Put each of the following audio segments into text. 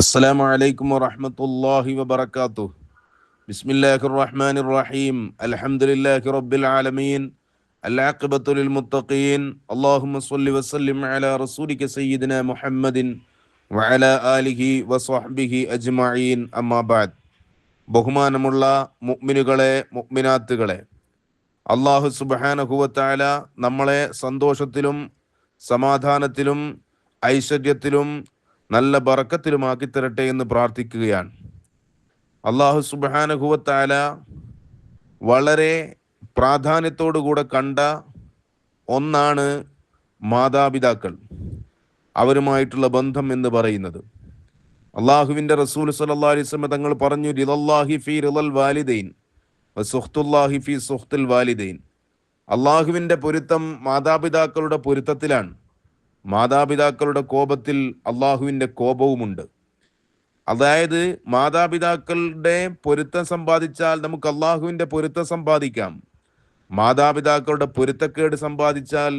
السلام عليكم ورحمة الله وبركاته. بسم الله الرحمن الرحيم. الحمد لله رب العالمين. العاقبة للمتقين. اللهم صل وسلم على رسولك سيدنا محمد وعلى آله وصحبه أجمعين. أما بعد. ബഹുമാനമുള്ള മുഅ്മിനുകളെ മുഅ്മിനാത്തുകളെ, അല്ലാഹു സുബ്ഹാനഹു വ തആല നമ്മളെ സന്തോഷത്തിലും സമാധാനത്തിലും ഐശ്വര്യത്തിലും നല്ല ബറക്കത്തിലുമാക്കി തരട്ടെ എന്ന് പ്രാർത്ഥിക്കുകയാണ്. അല്ലാഹു സുബ്ഹാനഹു വ തആല വളരെ പ്രാധാന്യത്തോടുകൂടെ കണ്ട ഒന്നാണ് മാതാപിതാക്കൾ, അവരുമായിട്ടുള്ള ബന്ധം എന്ന് പറയുന്നത്. അള്ളാഹുവിൻ്റെ റസൂൽ സല്ലല്ലാഹു അലൈഹി വസല്ലം തങ്ങൾ പറഞ്ഞു, റിളല്ലാഹി ഫീ റിളൽ വാലിദൈൻ വസുഖ്തുല്ലാഹി ഫീ സുഖ്തിൽ വാലിദൈൻ. അള്ളാഹുവിൻ്റെ പൊരുത്തം മാതാപിതാക്കളുടെ പൊരുത്തത്തിലാണ്. മാതാപിതാക്കളുടെ കോപത്തിൽ അള്ളാഹുവിൻ്റെ കോപവുമുണ്ട്. അതായത് മാതാപിതാക്കളുടെ പൊരുത്തം സമ്പാദിച്ചാൽ നമുക്ക് അള്ളാഹുവിൻ്റെ പൊരുത്തം സമ്പാദിക്കാം. മാതാപിതാക്കളുടെ പൊരുത്തക്കേട് സമ്പാദിച്ചാൽ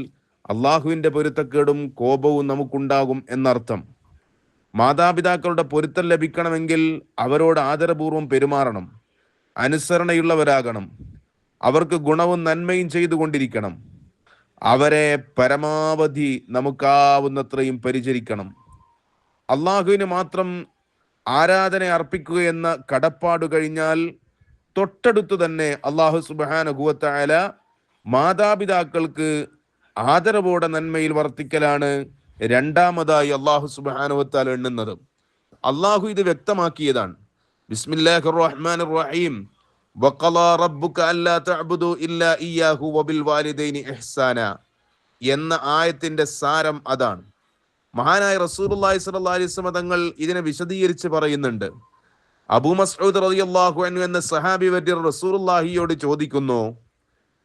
അള്ളാഹുവിൻ്റെ പൊരുത്തക്കേടും കോപവും നമുക്കുണ്ടാകും എന്നർത്ഥം. മാതാപിതാക്കളുടെ പൊരുത്തം ലഭിക്കണമെങ്കിൽ അവരോട് ആദരപൂർവ്വം പെരുമാറണം, അനുസരണയുള്ളവരാകണം, അവർക്ക് ഗുണവും നന്മയും ചെയ്തുകൊണ്ടിരിക്കണം, അവരെ പരമാവധി നമുക്കാവുന്നത്രയും പരിചരിക്കണം. അള്ളാഹുവിന് മാത്രം ആരാധന അർപ്പിക്കുക എന്ന കടപ്പാട് കഴിഞ്ഞാൽ തൊട്ടടുത്ത് തന്നെ അള്ളാഹു സുബ്ഹാനഹു വ തആല മാതാപിതാക്കൾക്ക് ആദരവോടെ നന്മയിൽ വർത്തിക്കലാണ് രണ്ടാമതായി അള്ളാഹു സുബ്ഹാനഹു വ തആല എണ്ണുന്നത്. അള്ളാഹു ഇത് വ്യക്തമാക്കിയതാണ്. ബിസ്മില്ലാഹിർ റഹ്മാനിർ റഹീം. വഖളാ റബ്ബുക അല്ലാ തഅ്ബുദു ഇല്ലാ ഇയ്യാഹു വബിൽ വാലിദൈനി ഇഹ്സാന എന്ന ആയത്തിന്റെ സാരം അതാണ്. മഹാനായ റസൂലുള്ളാഹി സ്വല്ലല്ലാഹു അലൈഹി വസല്ലം തങ്ങൾ ഇതിനെ വിശദീകരിച്ച് പറയുന്നുണ്ട്. അബൂ മസ്ഊദ് റളിയല്ലാഹു അൻഹു എന്ന സഹാബി വര്യർ റസൂലുള്ളാഹിയോട് ചോദിക്കുന്നു,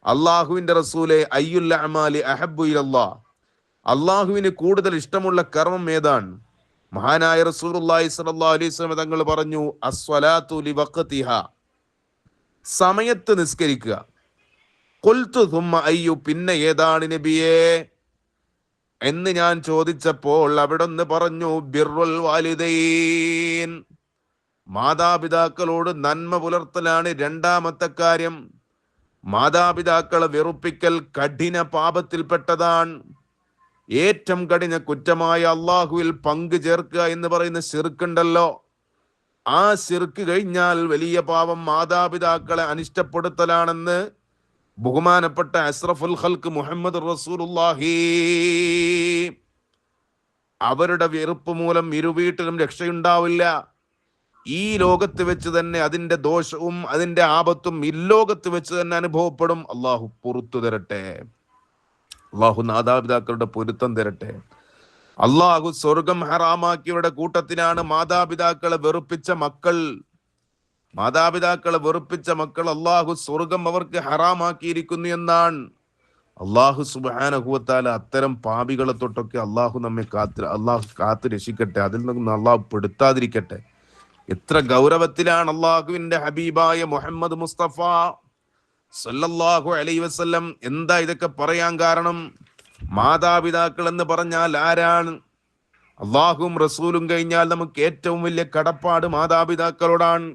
അള്ളാഹുവിന്റെ റസൂലെ, അയ്യുൽ അഅമാലി അഹബ്ബു ഇലല്ലാഹ്, അള്ളാഹുവിന് കൂടുതൽ ഇഷ്ടമുള്ള കർമ്മം ഏതാണ്? മഹാനായ റസൂലുള്ളാഹി സ്വല്ലല്ലാഹു അലൈഹി വസല്ലം തങ്ങൾ പറഞ്ഞു, അസ്വലാത്തു ലിവഖ്തിഹാ, സമയത്ത് നിസ്കരിക്കുക. ഖുൽതു സുമ്മ അയ്യു, പിന്നെ ഏതാണ് നബിയേ എന്ന് ഞാൻ ചോദിച്ചപ്പോൾ അവിടുന്ന് പറഞ്ഞു, ബിർറുൽ വാലിദൈൻ, മാതാപിതാക്കളോട് നന്മ പുലർത്തലാണ് രണ്ടാമത്തെ കാര്യം. മാതാപിതാക്കളെ വെറുപ്പിക്കൽ കഠിന പാപത്തിൽപ്പെട്ടതാണ്. ഏറ്റവും കഠിന കുറ്റമായ അള്ളാഹുവിൽ പങ്കു ചേർക്കുക എന്ന് പറയുന്ന ശിർക്കുണ്ടല്ലോ, ആ ശിർക്ക് കഴിഞ്ഞാൽ വലിയ പാപം മാതാപിതാക്കളെ അനിഷ്ടപ്പെടുത്തലാണെന്ന് ബഹുമാനപ്പെട്ട അസ്റഫുൽ ഖൽഖ് മുഹമ്മദ് റസൂലുള്ളാഹി അവരുടെ വെറുപ്പ് മൂലം ഇരുവീട്ടിലും രക്ഷയുണ്ടാവില്ല. ഈ ലോകത്ത് വെച്ച് തന്നെ അതിന്റെ ദോഷവും അതിന്റെ ആപത്തും ഇല്ലോകത്ത് വെച്ച് തന്നെ അനുഭവപ്പെടും. അള്ളാഹു പുറത്തു തരട്ടെ. അള്ളാഹു മാതാപിതാക്കളുടെ പൊരുത്തം തരട്ടെ. അള്ളാഹു സ്വർഗം ഹറാമാക്കിയവരുടെ കൂട്ടത്തിനാണ് മാതാപിതാക്കളെ വെറുപ്പിച്ച മക്കൾ. മാതാപിതാക്കളെ വെറുപ്പിച്ച മക്കൾ അള്ളാഹു സ്വർഗം അവർക്ക് ഹറാമാക്കിയിരിക്കുന്നു എന്നാണ്. അള്ളാഹു സുബ്ഹാനഹു വ തആല അത്തരം പാപികളെ തൊട്ടൊക്കെ അള്ളാഹു കാത്ത് രക്ഷിക്കട്ടെ, അതിൽ നിന്ന് അള്ളാഹു പെടുത്താതിരിക്കട്ടെ. എത്ര ഗൗരവത്തിലാണ് അള്ളാഹുവിന്റെ ഹബീബായ മുഹമ്മദ് മുസ്തഫ സല്ലല്ലാഹു അലൈഹി വസല്ലം എന്താ ഇതൊക്കെ പറയാൻ കാരണം? മാതാപിതാക്കൾ എന്ന് പറഞ്ഞാൽ ആരാണ്? അള്ളാഹുവും റസൂലും കഴിഞ്ഞാൽ നമുക്ക് ഏറ്റവും വലിയ കടപ്പാട് മാതാപിതാക്കളോടാണ്.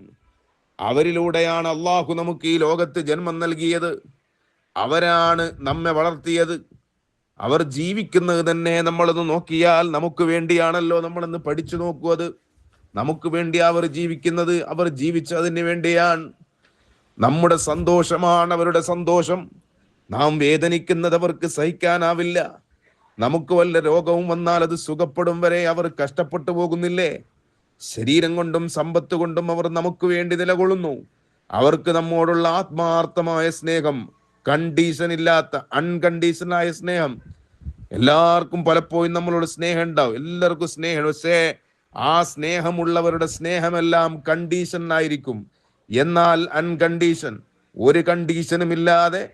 അവരിലൂടെയാണ് അള്ളാഹു നമുക്ക് ഈ ലോകത്ത് ജന്മം നൽകിയത്. അവരാണ് നമ്മെ വളർത്തിയത്. അവർ ജീവിക്കുന്നത് തന്നെ നമ്മളൊന്ന് നോക്കിയാൽ നമുക്ക് വേണ്ടിയാണല്ലോ. നമ്മളൊന്ന് പഠിച്ചു നോക്കൂ, അത് നമുക്ക് വേണ്ടി അവർ ജീവിക്കുന്നത്. അവർ ജീവിച്ചതിന് വേണ്ടിയാണ്. നമ്മുടെ സന്തോഷമാണ് അവരുടെ സന്തോഷം. നാം വേദനിക്കുന്നത് അവർക്ക് സഹിക്കാനാവില്ല. നമുക്ക് വല്ല രോഗവും വന്നാൽ അത് സുഖപ്പെടും വരെ അവർ കഷ്ടപ്പെട്ടു പോകുന്നില്ലേ? ശരീരം കൊണ്ടും സമ്പത്ത് കൊണ്ടും അവർ നമുക്ക് വേണ്ടി നിലകൊള്ളുന്നു. അവർക്ക് നമ്മോടുള്ള ആത്മാർത്ഥമായ സ്നേഹം, കണ്ടീഷൻ ഇല്ലാത്ത അൺകണ്ടീഷനായ സ്നേഹം. എല്ലാവർക്കും പലപ്പോഴും നമ്മളോട് സ്നേഹം ഉണ്ടാവും, എല്ലാവർക്കും സ്നേഹം. പക്ഷേ ആ സ്നേഹമുള്ളവരുടെ സ്നേഹമെല്ലാം കണ്ടീഷൻ ആയിരിക്കും. എന്നാൽ അൺകണ്ടീഷൻ, ഒരു കണ്ടീഷനും ഇല്ലാതെ,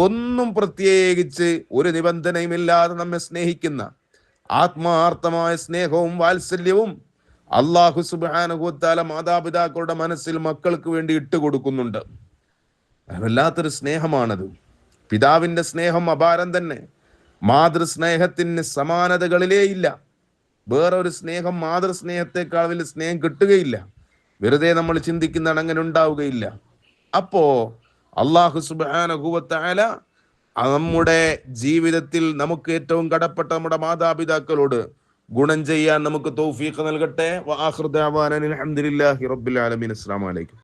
ഒന്നും പ്രത്യേകിച്ച് ഒരു നിബന്ധനയുമില്ലാതെ നമ്മെ സ്നേഹിക്കുന്ന ആത്മാർത്ഥമായ സ്നേഹവും വാത്സല്യവും അള്ളാഹു സുബ്ഹാനഹു വ തആല മാതാപിതാക്കളുടെ മനസ്സിൽ മക്കൾക്ക് വേണ്ടി ഇട്ടുകൊടുക്കുന്നുണ്ട്. വല്ലാത്തൊരു സ്നേഹമാണത്. പിതാവിന്റെ സ്നേഹം അപാരം തന്നെ. മാതൃസ്നേഹത്തിന് സമാനതകളിലേ ഇല്ല. വേറെ ഒരു സ്നേഹം മാതൃസ്നേഹത്തെക്കാൾ വലിയ സ്നേഹം കിട്ടുകയില്ല. വെറുതെ നമ്മൾ ചിന്തിക്കുന്നതാണ്, അങ്ങനെ ഉണ്ടാവുകയില്ല. അപ്പോ അള്ളാഹു സുബ്ഹാനഹു വ തആല നമ്മുടെ ജീവിതത്തിൽ നമുക്ക് ഏറ്റവും കടപ്പെട്ട നമ്മുടെ മാതാപിതാക്കളോട് ഗുണം ചെയ്യാൻ നമുക്ക് തൗഫീഖ് നൽകട്ടെ. വ ആഖിറു ദഅവാന അൽഹംദുലില്ലാഹി റബ്ബിൽ ആലമീൻ. അസ്സലാമു അലൈക്കും.